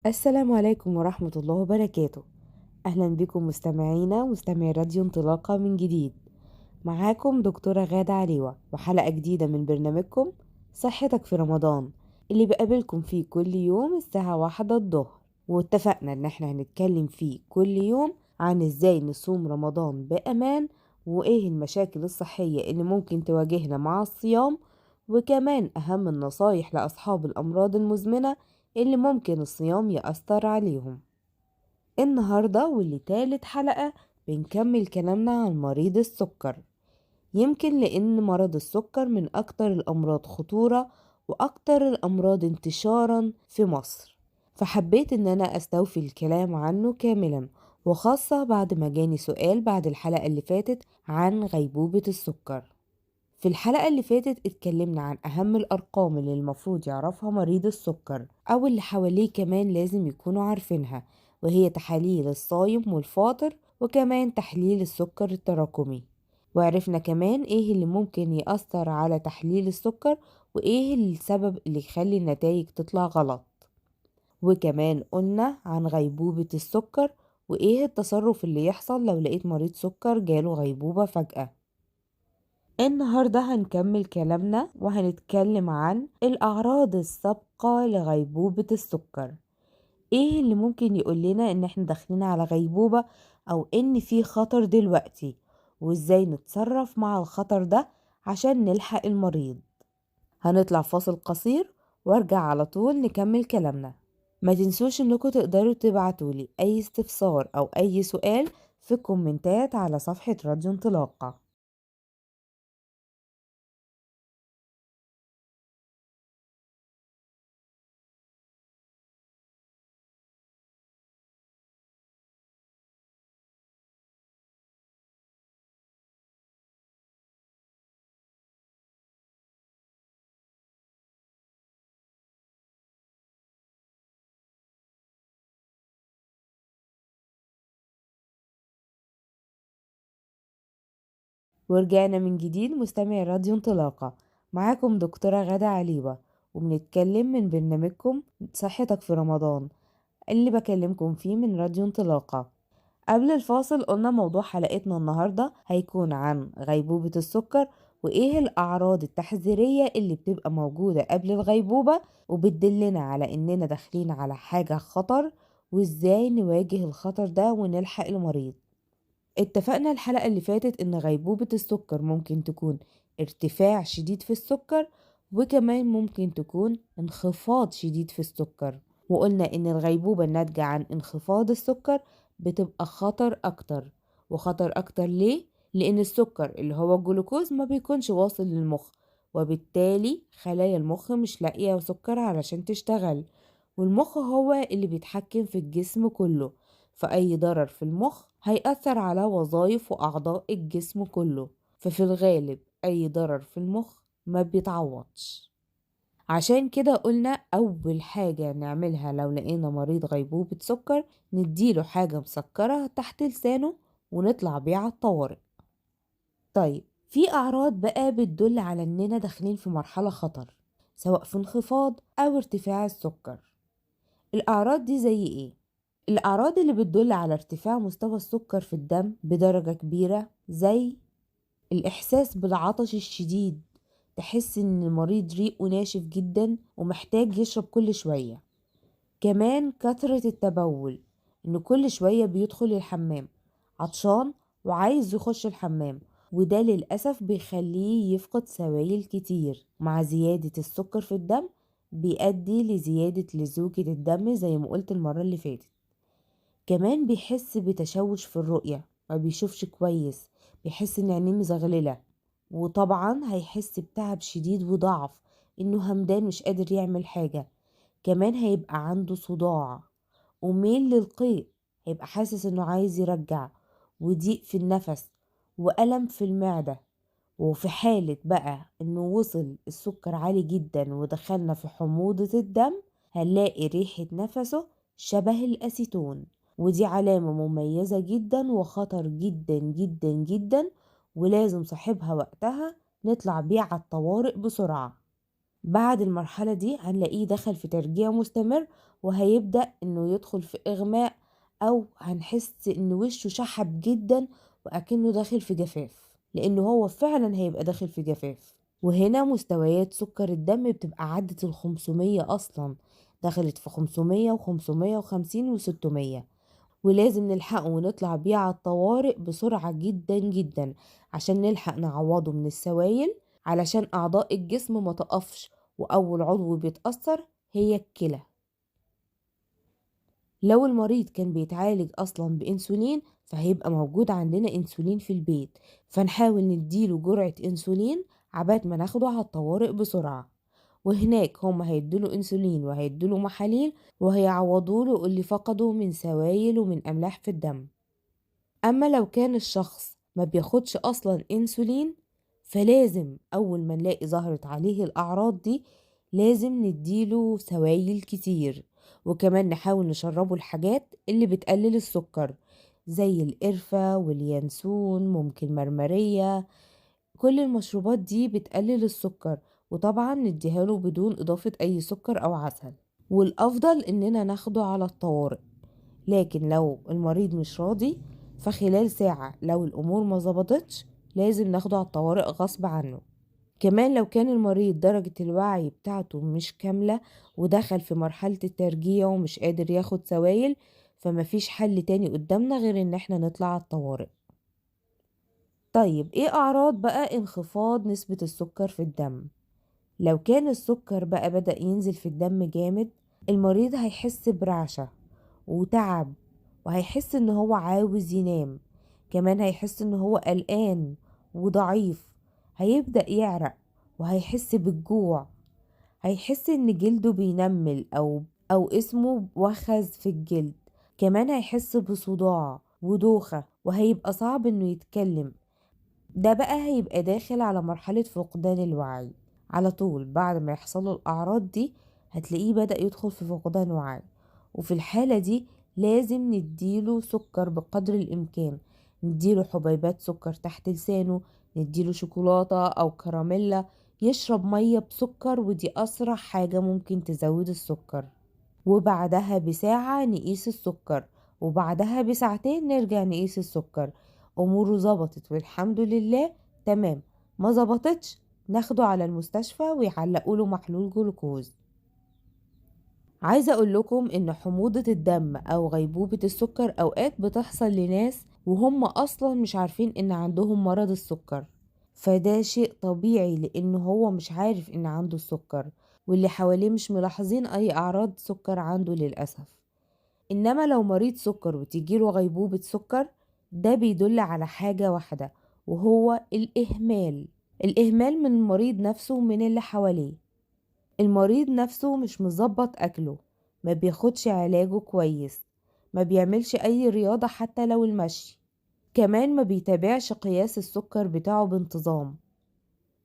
السلام عليكم ورحمة الله وبركاته. أهلا بكم مستمعينا ومستمعي راديو انطلاقة من جديد. معاكم دكتورة غادة عليوة وحلقة جديدة من برنامجكم صحتك في رمضان، اللي بقابلكم فيه كل يوم الساعة 1 الظهر. واتفقنا ان احنا هنتكلم فيه كل يوم عن ازاي نصوم رمضان بأمان، وايه المشاكل الصحية اللي ممكن تواجهنا مع الصيام، وكمان اهم النصايح لأصحاب الأمراض المزمنة اللي ممكن الصيام يأثر عليهم. النهاردة واللي تالت حلقة بنكمل كلامنا عن مريض السكر، يمكن لأن مرض السكر من أكتر الأمراض خطورة وأكتر الأمراض انتشارا في مصر، فحبيت إن أنا أستوفي الكلام عنه كاملا، وخاصة بعد ما جاني سؤال بعد الحلقة اللي فاتت عن غيبوبة السكر. في الحلقة اللي فاتت اتكلمنا عن أهم الأرقام اللي المفروض يعرفها مريض السكر أو اللي حواليه كمان لازم يكونوا عارفينها، وهي تحاليل الصايم والفاطر وكمان تحليل السكر التراكمي. وعرفنا كمان ايه اللي ممكن يأثر على تحليل السكر وايه السبب اللي يخلي النتائج تطلع غلط. وكمان قلنا عن غيبوبة السكر وايه التصرف اللي يحصل لو لقيت مريض سكر جاله غيبوبة فجأة. النهاردة هنكمل كلامنا وهنتكلم عن الأعراض السابقة لغيبوبة السكر. ايه اللي ممكن يقول لنا ان احنا داخلين على غيبوبة او ان في خطر دلوقتي، وازاي نتصرف مع الخطر ده عشان نلحق المريض. هنطلع فاصل قصير وارجع على طول نكمل كلامنا. ما تنسوش انكم تقدروا تبعتولي اي استفسار او اي سؤال في كومنتات على صفحة راديو انطلاقة. ورجعنا من جديد مستمعي راديو انطلاقة، معاكم دكتورة غادة عليوة، وبنتكلم من برنامجكم صحتك في رمضان اللي بكلمكم فيه من راديو انطلاقة. قبل الفاصل قلنا موضوع حلقتنا النهاردة هيكون عن غيبوبة السكر، وإيه الأعراض التحذيرية اللي بتبقى موجودة قبل الغيبوبة وبتدلنا على إننا داخلين على حاجة خطر، وإزاي نواجه الخطر ده ونلحق المريض. اتفقنا الحلقة اللي فاتت إن غيبوبة السكر ممكن تكون ارتفاع شديد في السكر، وكمان ممكن تكون انخفاض شديد في السكر. وقلنا إن الغيبوبة الناتجة عن انخفاض السكر بتبقى خطر أكتر. وخطر أكتر ليه؟ لأن السكر اللي هو الجلوكوز ما بيكونش واصل للمخ، وبالتالي خلايا المخ مش لاقية سكر علشان تشتغل، والمخ هو اللي بيتحكم في الجسم كله، فأي ضرر في المخ هيأثر على وظائف وأعضاء الجسم كله. ففي الغالب أي ضرر في المخ ما بيتعوضش. عشان كده قلنا أول حاجة نعملها لو لقينا مريض غيبوبة سكر نديله حاجة مسكرة تحت لسانه ونطلع بيه على الطوارئ. طيب، في أعراض بقى بتدل على إننا داخلين في مرحلة خطر، سواء في انخفاض أو ارتفاع السكر. الأعراض دي زي إيه؟ الأعراض اللي بتدل على ارتفاع مستوى السكر في الدم بدرجة كبيرة زي الإحساس بالعطش الشديد، تحس إن المريض ريقه ناشف جدا ومحتاج يشرب كل شوية. كمان كثرة التبول، إن كل شوية بيدخل الحمام عطشان وعايز يخش الحمام، وده للأسف بيخليه يفقد سوائل كتير. مع زيادة السكر في الدم بيؤدي لزيادة لزوجة الدم زي ما قلت المرة اللي فاتت. كمان بيحس بتشوش في الرؤية، ما بيشوفش كويس، بيحس ان عينيه مزغللة، وطبعا هيحس بتعب شديد وضعف، انه همدان مش قادر يعمل حاجة. كمان هيبقى عنده صداع وميل للقيء، هيبقى حاسس انه عايز يرجع، وضيق في النفس، وألم في المعدة. وفي حالة بقى انه وصل السكر عالي جدا ودخلنا في حموضة الدم، هنلاقي ريحة نفسه شبه الأسيتون، ودي علامة مميزة جدا وخطر جدا جدا جدا، ولازم صاحبها وقتها نطلع بيه على الطوارئ بسرعة. بعد المرحلة دي هنلاقيه دخل في ترجيع مستمر وهيبدأ إنه يدخل في إغماء، أو هنحس إن وشه شحب جدًا وأكنه داخل في جفاف، لإنه هو فعلًا هيبقى داخل في جفاف. وهنا مستويات سكر الدم بتبقى عدت ال500 أصلًا، دخلت في 500 و550 و600، ولازم نلحقه ونطلع بيه على الطوارئ بسرعة جدًا، جدًا، عشان نلحق نعوّضه من السوايل، علشان أعضاء الجسم ما تقفش، وأول عضو بيتأثر هي الكلى. لو المريض كان بيتعالج أصلًا بإنسولين، فهيبقى موجود عندنا إنسولين في البيت، فنحاول ندّي له جرعة إنسولين عقبال ما ناخده على الطوارئ بسرعة، وهناك هُم هيدّوا له إنسولين وهيدّوا له محاليل وهيعوّضوا له اللي فقده من سوايل ومن أملاح في الدم. أمّا لو كان الشخص ما بياخدش أصلًا إنسولين، فلازم أول ما نلاقي ظهرت عليه الأعراض دي، لازم ندّي له سوايل كتير، وكمان نحاول نشرّبه الحاجات اللي بتقلل السكر، زي القرفة واليانسون، ممكن مرمرية، كل المشروبات دي بتقلل السكر، وطبعًا ندّيها له بدون إضافة أي سكر أو عسل، والأفضل إننا ناخده على الطوارئ. لكن لو المريض مش راضي، فخلال ساعة لو الأمور ما ضبطتش لازم ناخده على الطوارئ غصب عنه. كمان لو كان المريض درجة الوعي بتاعته مش كاملة ودخل في مرحلة الترجيع ومش قادر ياخد سوايل، فمفيش حل تاني قدامنا غير ان احنا نطلع على الطوارئ. طيب ايه أعراض بقى انخفاض نسبة السكر في الدم؟ لو كان السكر بقى بدأ ينزل في الدم جامد، المريض هيحس برعشة وتعب، وهيحس إن هو عاوز ينام، كمان هيحس إن هو قلقان وضعيف، هيبدأ يعرق وهيحس بالجوع، هيحس إن جلده بينمل أو اسمه وخز في الجلد، كمان هيحس بصداع ودوخة وهيبقى صعب إنه يتكلم. ده بقى هيبقى داخل على مرحلة فقدان الوعي. على طول بعد ما يحصله الأعراض دي هتلاقيه بدأ يدخل في فقدان وعي، وفي الحالة دي لازم نديله سكر بقدر الإمكان، نديله حبيبات سكر تحت لسانه، نديله شوكولاتة أو كراميلا، يشرب مية بسكر، ودي أسرع حاجة ممكن تزود السكر. وبعدها بساعة نقيس السكر، وبعدها بساعتين نرجع نقيس السكر. أموره ظبطت والحمد لله تمام، ما ظبطتش ناخده على المستشفى ويعلقوله محلول جلوكوز. عايزة أقول لكم إن حموضة الدم أو غيبوبة السكر أوقات بتحصل لناس وهم أصلا مش عارفين إن عندهم مرض السكر، فده شيء طبيعي لأنه هو مش عارف إن عنده السكر، واللي حواليه مش ملاحظين أي أعراض سكر عنده للأسف. إنما لو مريض سكر وتجيله غيبوبة سكر، ده بيدل على حاجة واحدة، وهو الإهمال. الإهمال من المريض نفسه ومن اللي حواليه. المريض نفسه مش مظبط أكله، ما بياخدش علاجه كويس، ما بيعملش أي رياضة حتى لو المشي، كمان ما بيتابعش قياس السكر بتاعه بانتظام.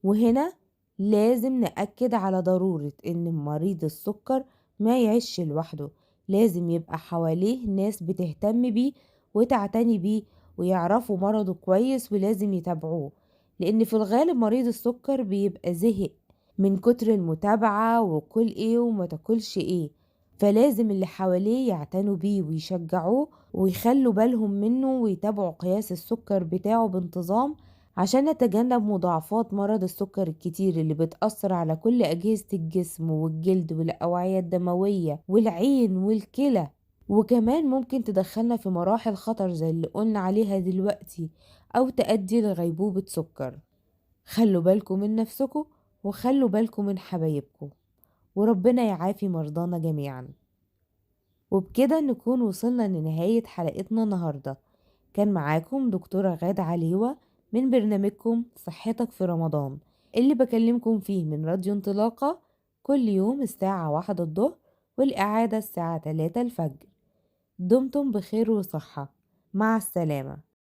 وهنا لازم نأكد على ضرورة إن مريض السكر ما يعيش لوحده، لازم يبقى حواليه ناس بتهتم بيه وتعتني بيه ويعرفوا مرضه كويس ولازم يتابعوه، لأن في الغالب مريض السكر بيبقى زهق من كتر المتابعة وكل ايه وما تاكلش ايه، فلازم اللي حواليه يعتنوا بيه ويشجعوه ويخلوا بالهم منه ويتابعوا قياس السكر بتاعه بانتظام، عشان نتجنب مضاعفات مرض السكر الكتير اللي بتأثر على كل أجهزة الجسم والجلد والأوعية الدموية والعين والكلى، وكمان ممكن تدخلنا في مراحل خطر زي اللي قلنا عليها دلوقتي، أو تؤدي لغيبوبة سكر. خلوا بالكم من نفسكم وخلوا بالكم من حبايبكم، وربنا يعافي مرضانا جميعا. وبكده نكون وصلنا لنهاية حلقتنا النهاردة. كان معاكم دكتورة غادة عليوة من برنامجكم صحتك في رمضان، اللي بكلمكم فيه من راديو انطلاقة كل يوم الساعة 1 الظهر، والإعادة الساعة 3 الفجر. دمتم بخير وصحة. مع السلامة.